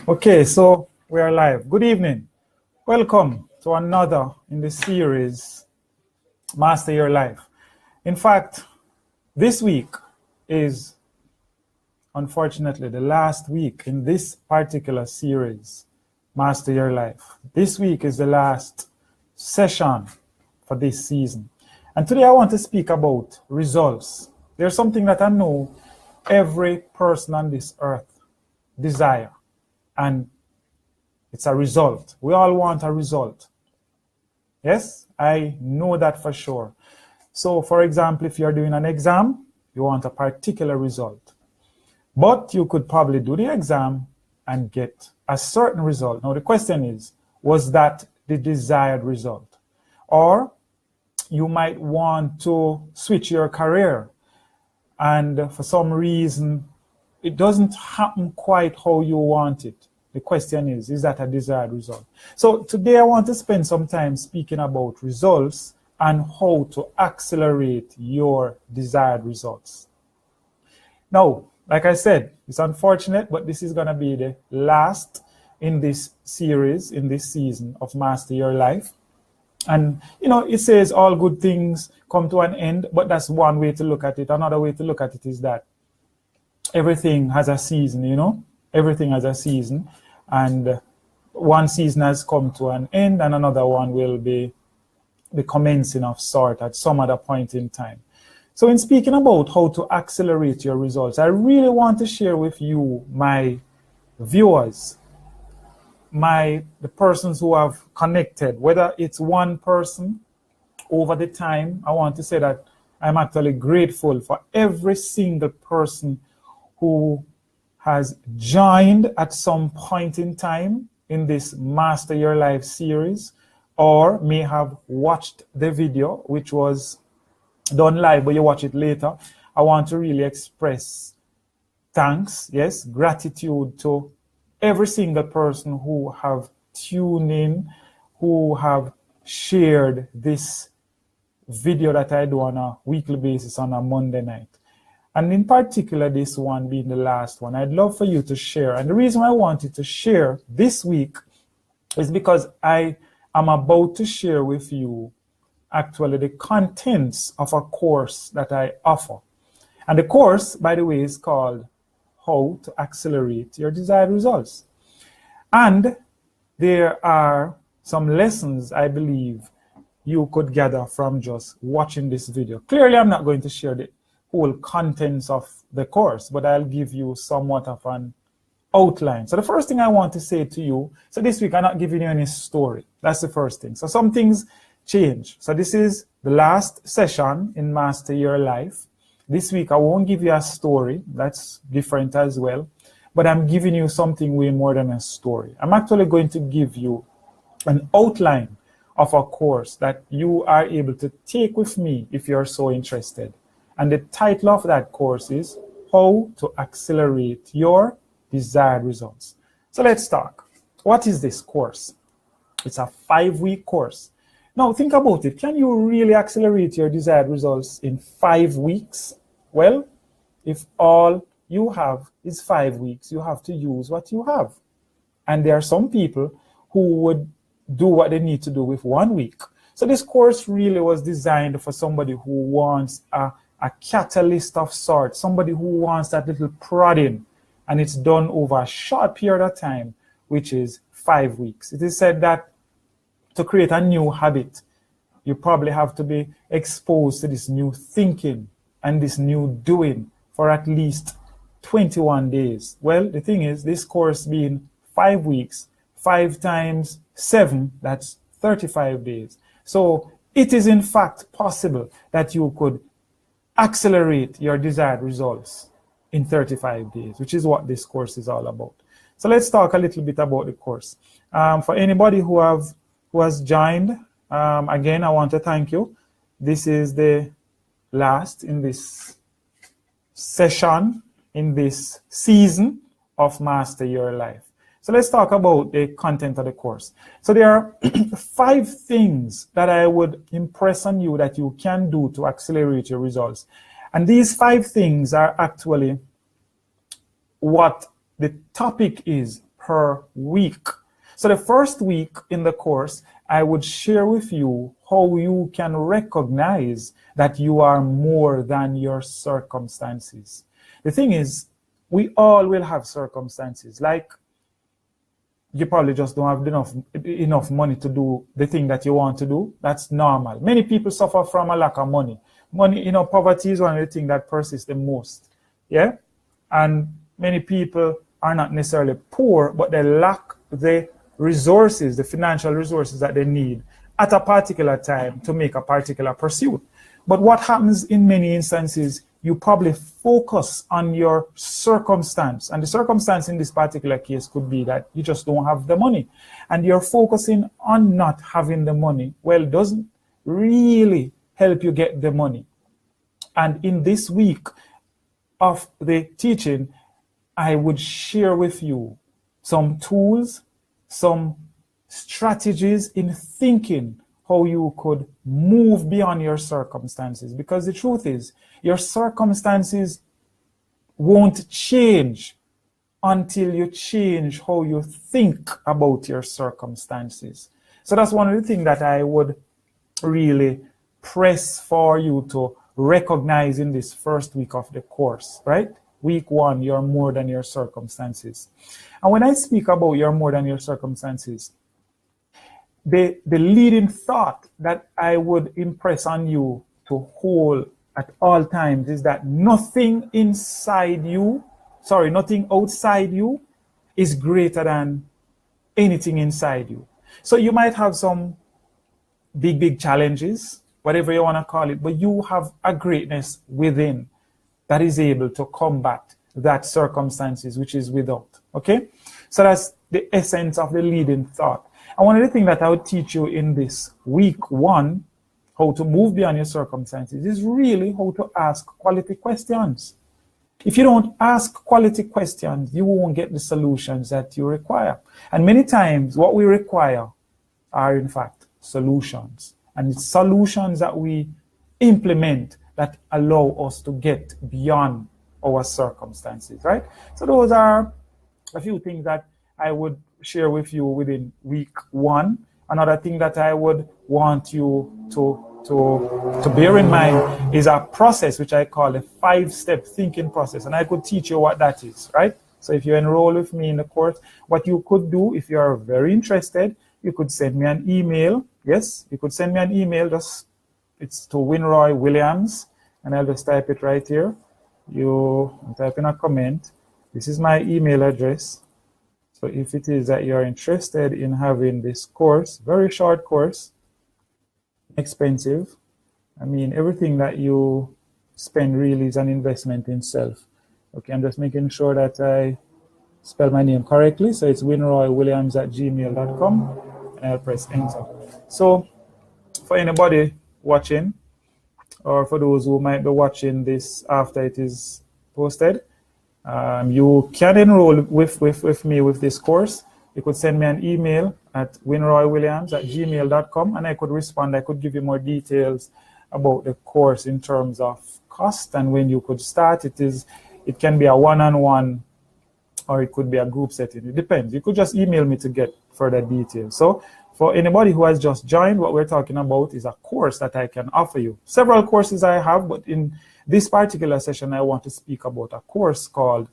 Okay, so we are live. Good evening. Welcome to another in the series, Master Your Life. In fact, this week is unfortunately the last week in this particular series, Master Your Life. This week is the last session for this season. And today I want to speak about results. There's something that I know every person on this earth desire, and it's a result. We all want a result. Yes, I know that for sure. So for example, if you're doing an exam, you want a particular result. But you could probably do the exam and get a certain result. Now the question is, was that the desired result? Or you might want to switch your career, and for some reason, it doesn't happen quite how you want it. The question is that a desired result? So today I want to spend some time speaking about results and how to accelerate your desired results. Now, like I said, it's unfortunate, but this is going to be the last in this series, in this season of Master Your Life. And, you know, it says all good things come to an end, but that's one way to look at it. Another way to look at it is that everything has a season, you know, everything has a season. And one season has come to an end and another one will be the commencing of sort at some other point in time. So in speaking about how to accelerate your results, I really want to share with you, my viewers, the persons who have connected, whether it's one person over the time. I want to say that I'm actually grateful for every single person who has joined at some point in time in this Master Your Life series, or may have watched the video, which was done live, but you watch it later. I want to really express thanks, yes, gratitude to every single person who have tuned in, who have shared this video that I do on a weekly basis on a Monday night. And in particular, this one being the last one, I'd love for you to share. And the reason I wanted to share this week is because I am about to share with you actually the contents of a course that I offer. And the course, by the way, is called How to Accelerate Your Desired Results. And there are some lessons I believe you could gather from just watching this video. Clearly, I'm not going to share the whole contents of the course, but I'll give you somewhat of an outline. So the first thing I want to say to you, so this week I'm not giving you any story. That's the first thing. So some things change. So this is the last session in Master Your Life. This week I won't give you a story. That's different as well. But I'm giving you something way more than a story. I'm actually going to give you an outline of a course that you are able to take with me if you're so interested. And the title of that course is How to Accelerate Your Desired Results. So let's talk. What is this course? It's a 5-week course. Now think about it. Can you really accelerate your desired results in 5 weeks? Well, if all you have is 5 weeks, you have to use what you have. And there are some people who would do what they need to do with 1 week. So this course really was designed for somebody who wants a catalyst of sorts, somebody who wants that little prodding, and it's done over a short period of time, which is 5 weeks. It is said that to create a new habit, you probably have to be exposed to this new thinking and this new doing for at least 21 days. Well, the thing is, this course being 5 weeks, 5 times 7, that's 35 days. So it is in fact possible that you could accelerate your desired results in 35 days, which is what this course is all about. So let's talk a little bit about the course. For anybody who has joined, again, I want to thank you. This is the last in this session, in this season of Master Your Life. So let's talk about the content of the course. So there are 5 things that I would impress on you that you can do to accelerate your results. And these 5 things are actually what the topic is per week. So the first week in the course, I would share with you how you can recognize that you are more than your circumstances. The thing is, we all will have circumstances. Like, you probably just don't have enough money to do the thing that you want to do. That's normal. Many people suffer from a lack of money. Money, poverty is one of the things that persists the most. Yeah? And many people are not necessarily poor, but they lack the resources, the financial resources that they need at a particular time to make a particular pursuit. But what happens in many instances, you probably focus on your circumstance. And the circumstance in this particular case could be that you just don't have the money. And you're focusing on not having the money. Well, it doesn't really help you get the money. And in this week of the teaching, I would share with you some tools, some strategies in thinking how you could move beyond your circumstances. Because the truth is, your circumstances won't change until you change how you think about your circumstances. So that's one of the things that I would really press for you to recognize in this first week of the course, right? Week 1, you're more than your circumstances. And when I speak about you're more than your circumstances, the leading thought that I would impress on you to hold at all times is that nothing outside you is greater than anything inside you. So you might have some big challenges, whatever you want to call it, but you have a greatness within that is able to combat that circumstances which is without. Okay? So that's the essence of the leading thought. And one of the things that I would teach you in this week 1, how to move beyond your circumstances, is really how to ask quality questions. If you don't ask quality questions, you won't get the solutions that you require. And many times what we require are in fact solutions. And it's solutions that we implement that allow us to get beyond our circumstances, right? So those are a few things that I would share with you within week 1. Another thing that I would want you to bear in mind is a process which I call a 5-step thinking process. And I could teach you what that is, right? So if you enroll with me in the course, what you could do, if you are very interested, you could send me an email. Yes, you could send me an email. It's to Winroy Williams, and I'll just type it right here. You type in a comment. This is my email address. So if it is that you're interested in having this course, very short course, expensive. I mean, everything that you spend really is an investment in self. Okay, I'm just making sure that I spell my name correctly. So it's winroywilliams@gmail.com, and I'll press enter. So for anybody watching, or for those who might be watching this after it is posted, you can enroll with me with this course. You could send me an email at winroywilliams@gmail.com, and I could respond. I could give you more details about the course in terms of cost and when you could start. It can be a one-on-one, or it could be a group setting. It depends. You could just email me to get further details. So for anybody who has just joined, what we're talking about is a course that I can offer you. Several courses I have, but in this particular session, I want to speak about a course called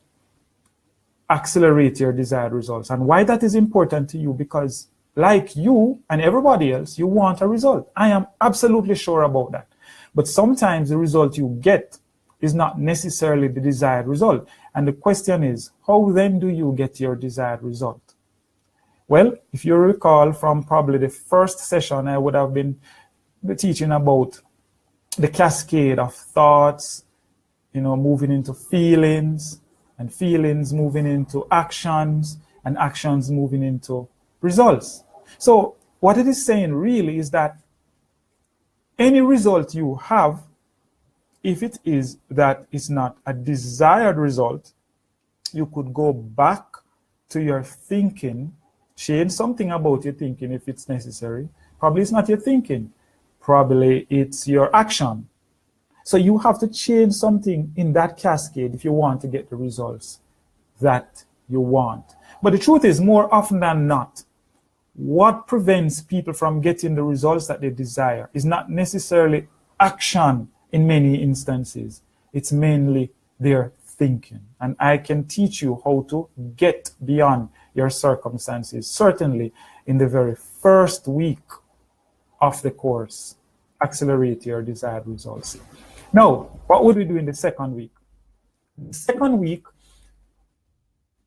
Accelerate Your Desired Results. And why that is important to you, because like you and everybody else, you want a result. I am absolutely sure about that. But sometimes the result you get is not necessarily the desired result. And the question is, how then do you get your desired result? Well, if you recall from probably the first session, I would have been teaching about the cascade of thoughts, moving into feelings, and feelings moving into actions, and actions moving into results. So what it is saying really is that any result you have, if it is that it's not a desired result, you could go back to your thinking, change something about your thinking if it's necessary. Probably it's not your thinking. Probably it's your action. So you have to change something in that cascade if you want to get the results that you want. But the truth is, more often than not, what prevents people from getting the results that they desire is not necessarily action in many instances. It's mainly their thinking. And I can teach you how to get beyond your circumstances, certainly in the very first week of the course, accelerate your desired results. Now, what would we do in the second week? The second week,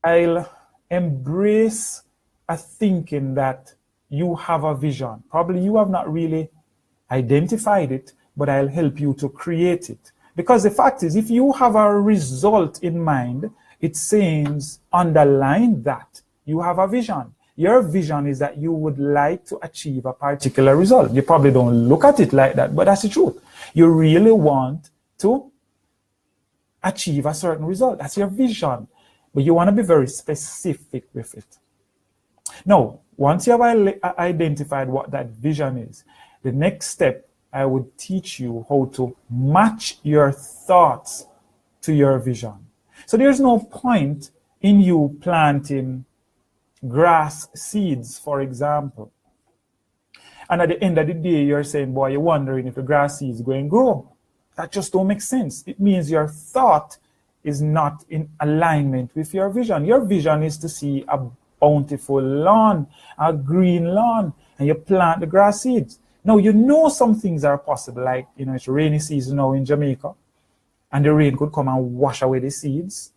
I'll embrace a thinking that you have a vision. Probably you have not really identified it, but I'll help you to create it. Because the fact is, if you have a result in mind, it says underline that you have a vision. Your vision is that you would like to achieve a particular result. You probably don't look at it like that, but that's the truth. You really want to achieve a certain result. That's your vision. But you want to be very specific with it. Now, once you have identified what that vision is, the next step, I would teach you how to match your thoughts to your vision. So there's no point in you planting grass seeds, for example. And at the end of the day, you're saying, boy, you're wondering if the grass seeds going to grow. That just don't make sense. It means your thought is not in alignment with your vision. Your vision is to see a bountiful lawn, a green lawn, and you plant the grass seeds. Now, you know some things are possible, like, it's rainy season now in Jamaica, and the rain could come and wash away the seeds.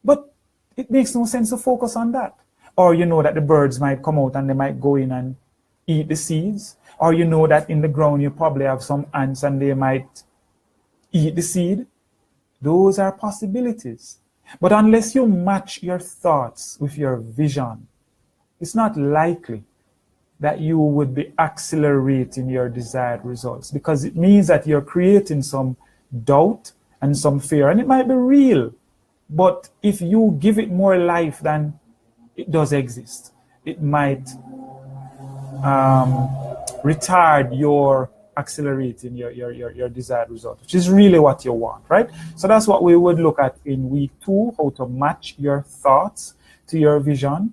But it makes no sense to focus on that. Or you know that the birds might come out and they might go in and eat the seeds. Or you know that in the ground you probably have some ants and they might eat the seed. Those are possibilities. But unless you match your thoughts with your vision, it's not likely that you would be accelerating your desired results, because it means that you're creating some doubt and some fear. And it might be real, but if you give it more life than it does exist, it might retard your accelerating your desired result, which is really what you want, right? So that's what we would look at in week 2, how to match your thoughts to your vision.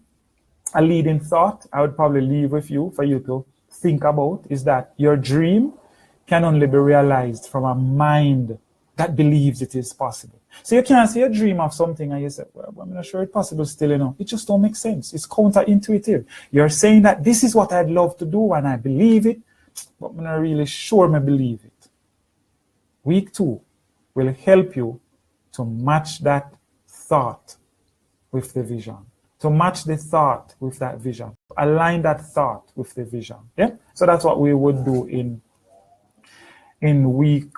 A leading thought I would probably leave with you for you to think about is that your dream can only be realized from a mind that believes it is possible. So you can't say a dream of something and you say, well, I'm not sure it's possible still, It just don't make sense. It's counterintuitive. You're saying that this is what I'd love to do and I believe it, but I'm not really sure I believe it. Week 2 will help you to match that thought with the vision. To match the thought with that vision. Align that thought with the vision. Yeah? So that's what we would do in week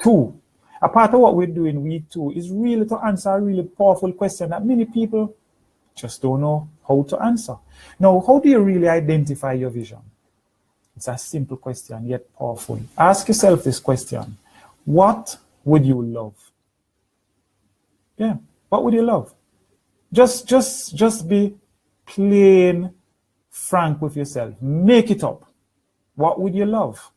2. A part of what we do in week 2 is really to answer a really powerful question that many people just don't know how to answer. Now, how do you really identify your vision? It's a simple question, yet powerful. Ask yourself this question. What would you love? Yeah, what would you love? Just be plain frank with yourself. Make it up. What would you love?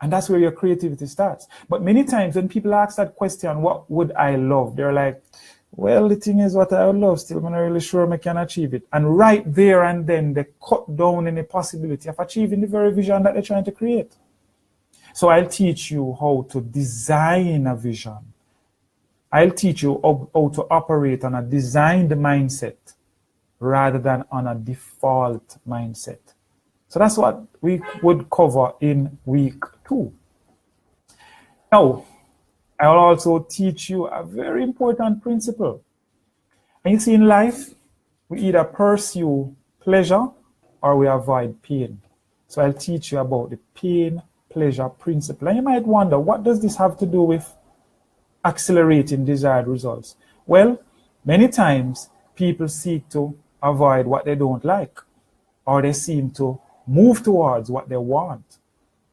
And that's where your creativity starts. But many times when people ask that question, what would I love? They're like, well, the thing is what I would love still, I'm not really sure I can achieve it. And right there and then they cut down any possibility of achieving the very vision that they're trying to create. So I'll teach you how to design a vision. I'll teach you how to operate on a designed mindset rather than on a default mindset. So that's what we would cover in week 2. Now, I will also teach you a very important principle. And you see, in life, we either pursue pleasure or we avoid pain. So I'll teach you about the pain-pleasure principle. And you might wonder, what does this have to do with accelerating desired results? Well, many times people seek to avoid what they don't like, or they seem to move towards what they want.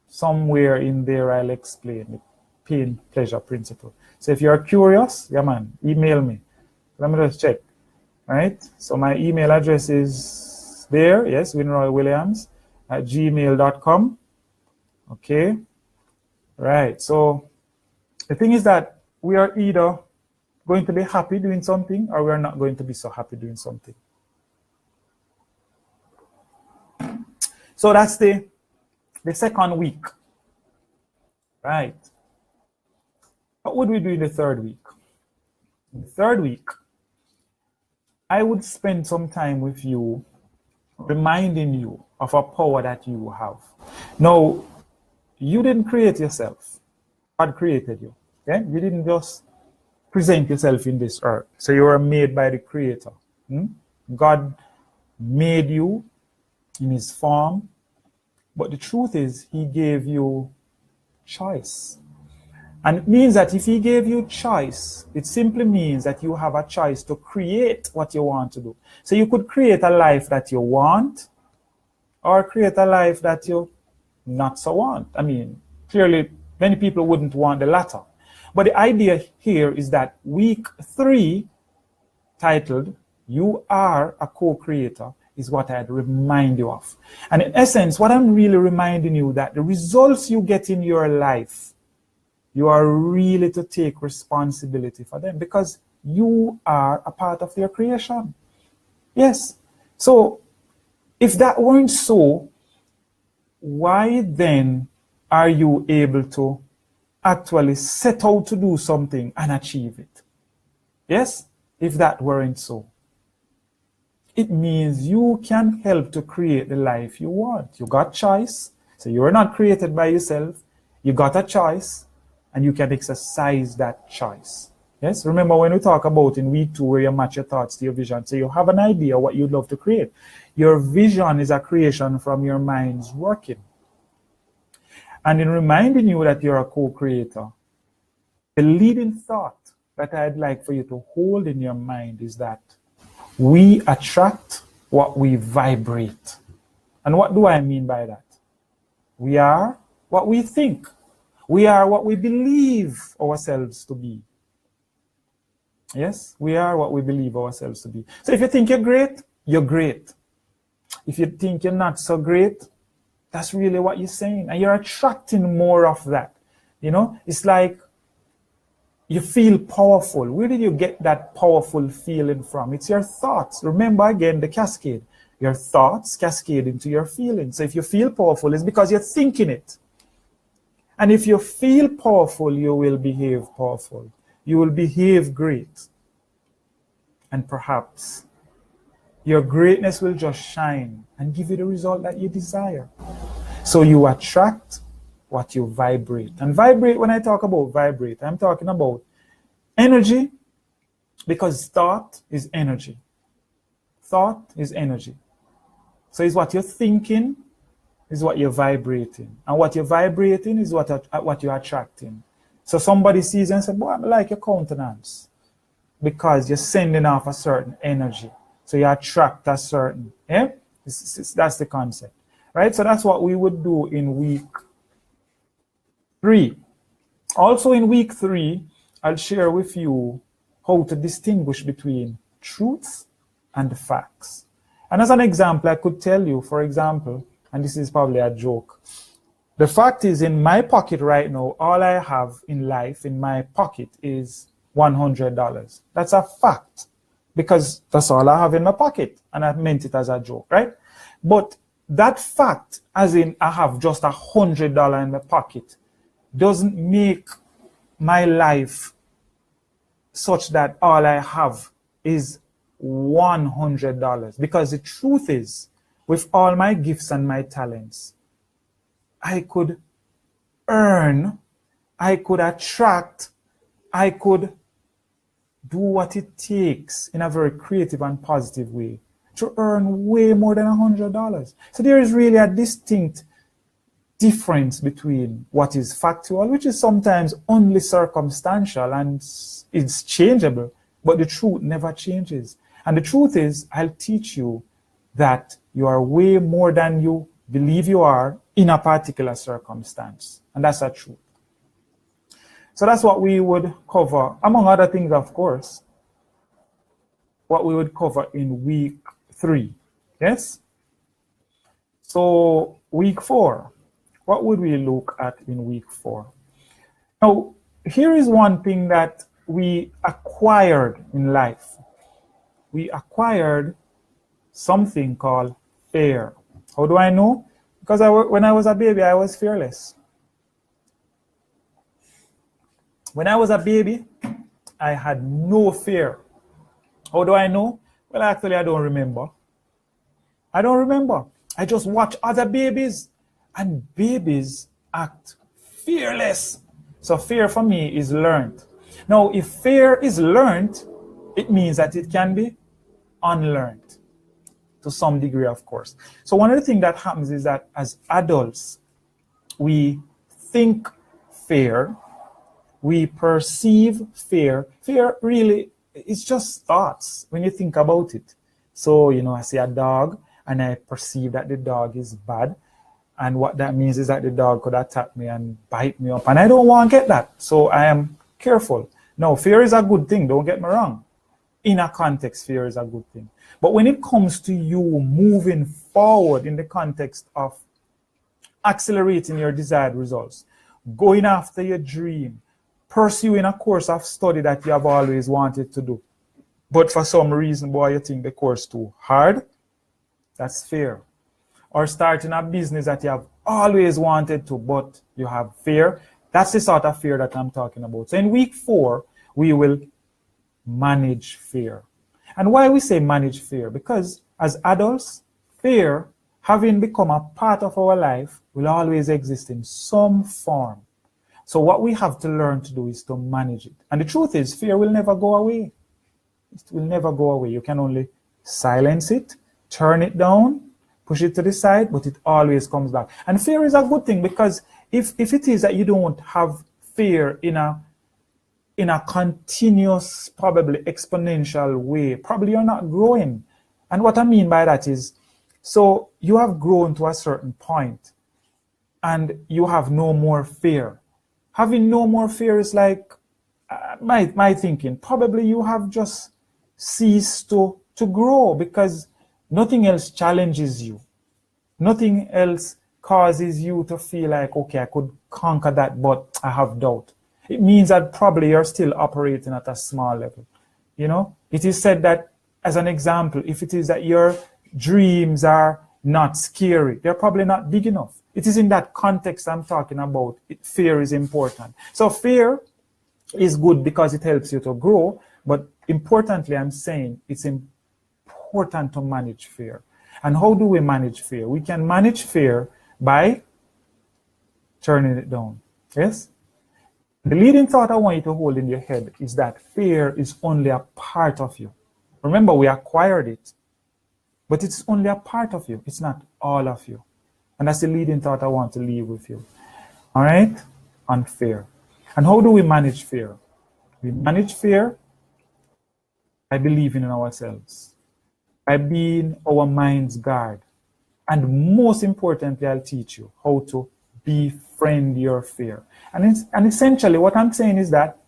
Somewhere in there I'll explain the pain-pleasure principle. So if you're curious, yeah man, email me. Let me just check. Right? So my email address is there, yes, winroywilliams@gmail.com. Okay. Right. So the thing is that we are either going to be happy doing something, or we're not going to be so happy doing something. So that's the second week. Right. What would we do in the third week? In the third week, I would spend some time with you reminding you of a power that you have. Now, you didn't create yourself. God created you. Okay? You didn't just present yourself in this earth. So you were made by the Creator. God made you in his form. But the truth is, he gave you choice. And it means that if he gave you choice, it simply means that you have a choice to create what you want to do. So you could create a life that you want, or create a life that you not so want. I mean, clearly, many people wouldn't want the latter. But the idea here is that week 3, titled, You Are a Co-Creator, is what I'd remind you of. And in essence, what I'm really reminding you that the results you get in your life, you are really to take responsibility for them, because you are a part of their creation. Yes. So if that weren't so, why then are you able to actually set out to do something and achieve it? Yes? If that weren't so, it means you can help to create the life you want. You got choice. So you're not created by yourself. You got a choice, and you can exercise that choice. Yes? Remember when we talk about in week 2 where you match your thoughts to your vision. So you have an idea what you'd love to create. Your vision is a creation from your mind's working. And in reminding you that you're a co-creator, the leading thought that I'd like for you to hold in your mind is that we attract what we vibrate. And what do I mean by that? We are what we think. We are what we believe ourselves to be. Yes, we are what we believe ourselves to be. So if you think you're great, you're great. If you think you're not so great, that's really what you're saying. And you're attracting more of that. You know, it's like you feel powerful. Where did you get that powerful feeling from? It's your thoughts. Remember again the cascade. Your thoughts cascade into your feelings. So if you feel powerful, it's because you're thinking it. And if you feel powerful, you will behave powerful. You will behave great. And perhaps your greatness will just shine and give you the result that you desire. So you attract what you vibrate. And vibrate, when I talk about vibrate, I'm talking about energy, because thought is energy. Thought is energy. So it's what you're thinking is what you're vibrating. And what you're vibrating is what you're attracting. So somebody sees you and says, boy, I like your countenance. Because you're sending off a certain energy. So you attract a certain, yeah? That's the concept. Right? So that's what we would do in week 3. Also in week 3, I'll share with you how to distinguish between truth and facts. And as an example, I could tell you, for example, and this is probably a joke, the fact is in my pocket right now, all I have in life in my pocket is $100. That's a fact, because that's all I have in my pocket, and I meant it as a joke, right? But that fact, as in I have just $100 in my pocket, doesn't make my life such that all I have is $100. Because the truth is, with all my gifts and my talents, I could earn, I could attract, I could do what it takes in a very creative and positive way to earn way more than $100. So there is really a distinct difference between what is factual, which is sometimes only circumstantial and it's changeable, but the truth never changes. And the truth is, I'll teach you that you are way more than you believe you are in a particular circumstance. And that's a truth. So that's what we would cover, among other things, of course, what we would cover in week 3. Yes? So week 4, what would we look at in week 4? Now, here is one thing that we acquired in life. We acquired something called fear. How do I know? Because when I was a baby, I was fearless. When I was a baby, I had no fear. How do I know? Well, actually, I don't remember. I don't remember. I just watch other babies, and babies act fearless. So fear for me is learned. Now, if fear is learned, it means that it can be unlearned to some degree, of course. So one of the things that happens is that as adults, we think fear, we perceive fear. Fear really, it's just thoughts when you think about it. So, I see a dog and I perceive that the dog is bad. And what that means is that the dog could attack me and bite me up. And I don't want to get that. So I am careful. No, fear is a good thing. Don't get me wrong. In a context, fear is a good thing. But when it comes to you moving forward in the context of accelerating your desired results, going after your dream, pursuing a course of study that you have always wanted to do, but for some reason, boy, you think the course too hard, that's fear. Or starting a business that you have always wanted to, but you have fear. That's the sort of fear that I'm talking about. So in week 4, we will manage fear. And why we say manage fear? Because as adults, fear, having become a part of our life, will always exist in some form. So what we have to learn to do is to manage it. And the truth is, fear will never go away. It will never go away. You can only silence it, turn it down, push it to the side, but it always comes back. And fear is a good thing, because if it is that you don't have fear in a continuous, probably exponential way, probably you're not growing. And what I mean by that is, so you have grown to a certain point and you have no more fear. Having no more fear is like, my thinking, probably you have just ceased to grow, because nothing else challenges you. Nothing else causes you to feel like, okay, I could conquer that, but I have doubt. It means that probably you're still operating at a small level. It is said that, as an example, if it is that your dreams are not scary, they're probably not big enough. It is in that context I'm talking about. Fear is important. So fear is good because it helps you to grow, but importantly, I'm saying it's important to manage fear. And how do we manage fear? We can manage fear by turning it down. Yes? The leading thought I want you to hold in your head is that fear is only a part of you. Remember, we acquired it, but it's only a part of you. It's not all of you. And that's the leading thought I want to leave with you. All right? On fear. And how do we manage fear? We manage fear by believing in ourselves, by being our mind's guard. And most importantly, I'll teach you how to befriend your fear. And essentially what I'm saying is that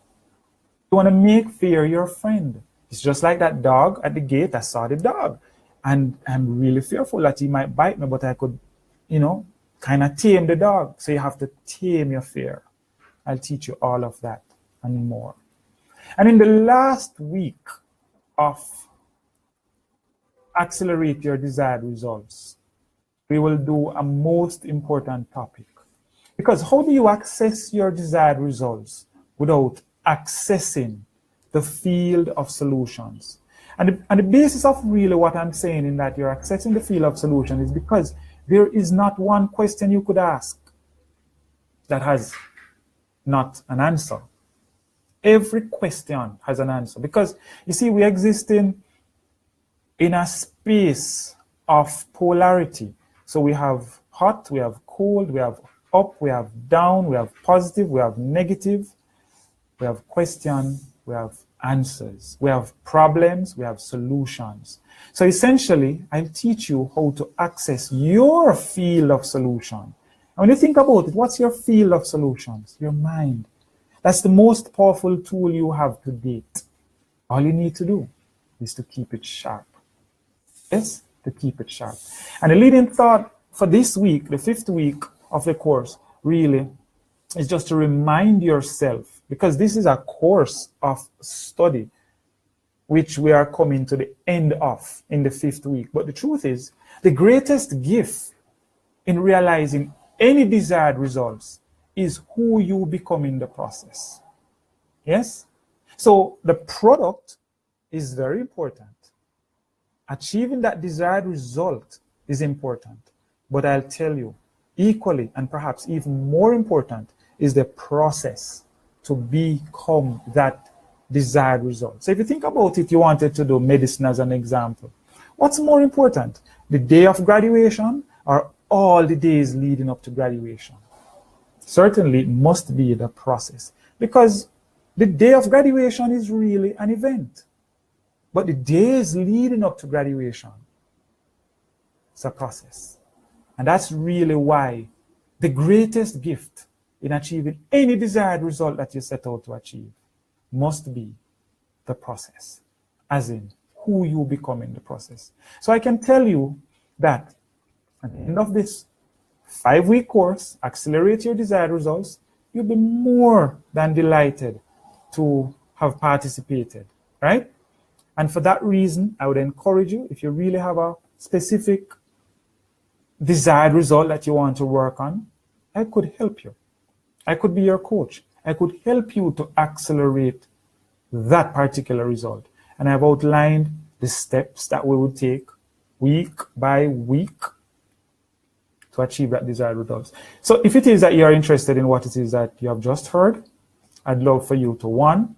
you want to make fear your friend. It's just like that dog at the gate. I saw the dog and I'm really fearful that he might bite me, but I could, kind of tame the dog. So you have to tame your fear. I'll teach you all of that and more. And in the last week of Accelerate Your Desired Results, we will do a most important topic. Because how do you access your desired results without accessing the field of solutions? And the basis of really what I'm saying in that you're accessing the field of solution is because there is not one question you could ask that has not an answer. Every question has an answer. Because, you see, we exist in a space of polarity. So we have hot, we have cold, we have up, we have down, we have positive, we have negative, we have question, we have answers, we have problems, we have solutions. So essentially, I'll teach you how to access your field of solution. And when you think about it, what's your field of solutions? Your mind. That's the most powerful tool you have to date. All you need to do is to keep it sharp. Yes, to keep it sharp. And the leading thought for this week, the 5th week of the course, really is just to remind yourself because this is a course of study which we are coming to the end of in the 5th week. But the truth is, the greatest gift in realizing any desired results is who you become in the process. Yes? So the product is very important. Achieving that desired result is important. But I'll tell you, equally and perhaps even more important is the process to become that desired result. So if you think about it, you wanted to do medicine as an example. What's more important, the day of graduation or all the days leading up to graduation? Certainly it must be the process, because the day of graduation is really an event. But the days leading up to graduation, it's a process. And that's really why the greatest gift in achieving any desired result that you set out to achieve must be the process, as in who you become in the process. So I can tell you that at the end of this 5-week course, Accelerate Your Desired Results, you'll be more than delighted to have participated, right? And for that reason, I would encourage you, if you really have a specific desired result that you want to work on, I could help you. I could be your coach. I could help you to accelerate that particular result. And I've outlined the steps that we would take week by week to achieve that desired results. So if it is that you're interested in what it is that you have just heard, I'd love for you to, 1,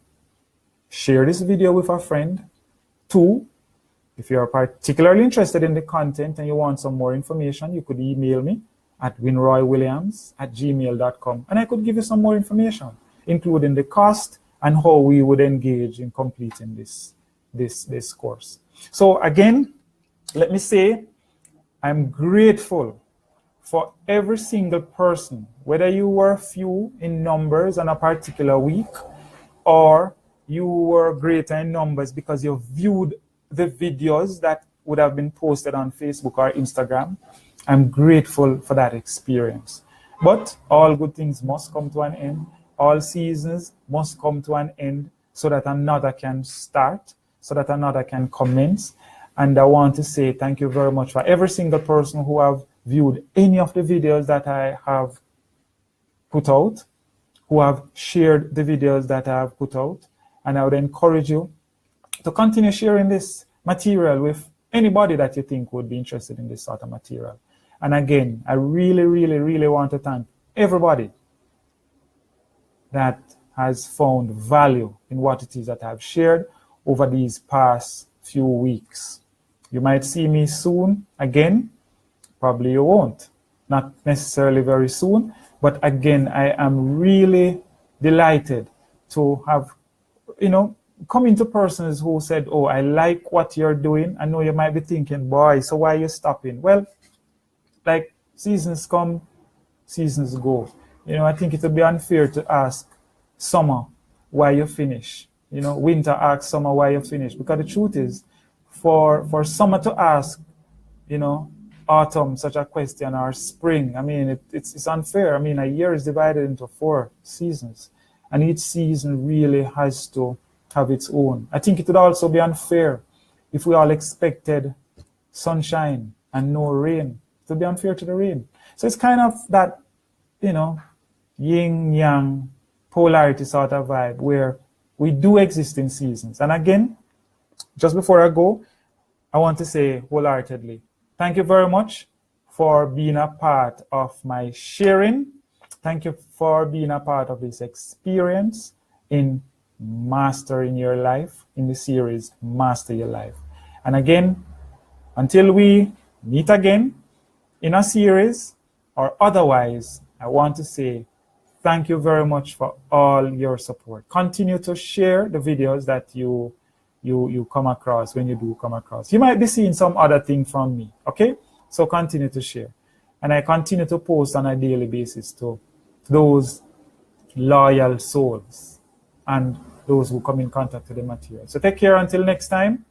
share this video with a friend. 2, if you're particularly interested in the content and you want some more information, you could email me at winroywilliams@gmail.com, and I could give you some more information, including the cost and how we would engage in completing this course. So again, let me say, I'm grateful for every single person, whether you were few in numbers on a particular week, or you were greater in numbers because you viewed the videos that would have been posted on Facebook or Instagram. I'm grateful for that experience. But all good things must come to an end. All seasons must come to an end so that another can start, so that another can commence. And I want to say thank you very much for every single person who have viewed any of the videos that I have put out, who have shared the videos that I have put out. And I would encourage you to continue sharing this material with anybody that you think would be interested in this sort of material. And again, I really, really, really want to thank everybody that has found value in what it is that I've shared over these past few weeks. You might see me soon again. Probably you won't. Not necessarily very soon. But again, I am really delighted to have, coming to persons who said, oh, I like what you're doing. I know you might be thinking, boy, so why are you stopping? Well, like, seasons come, seasons go. I think it would be unfair to ask summer why you finish. Winter asks summer why you finish. Because the truth is, for summer to ask, autumn such a question, or spring, it's unfair. A year is divided into 4 seasons. And each season really has to have its own. I think it would also be unfair if we all expected sunshine and no rain. It would be unfair to the rain. So it's kind of that, yin-yang polarity sort of vibe where we do exist in seasons. And again, just before I go, I want to say wholeheartedly, thank you very much for being a part of my sharing. Thank you for being a part of this experience in mastering your life, in the series Master Your Life. And again, until we meet again in a series or otherwise, I want to say thank you very much for all your support. Continue to share the videos that you come across when you do come across. You might be seeing some other thing from me, okay? So continue to share. And I continue to post on a daily basis to those loyal souls and those who come in contact with the material. So take care until next time.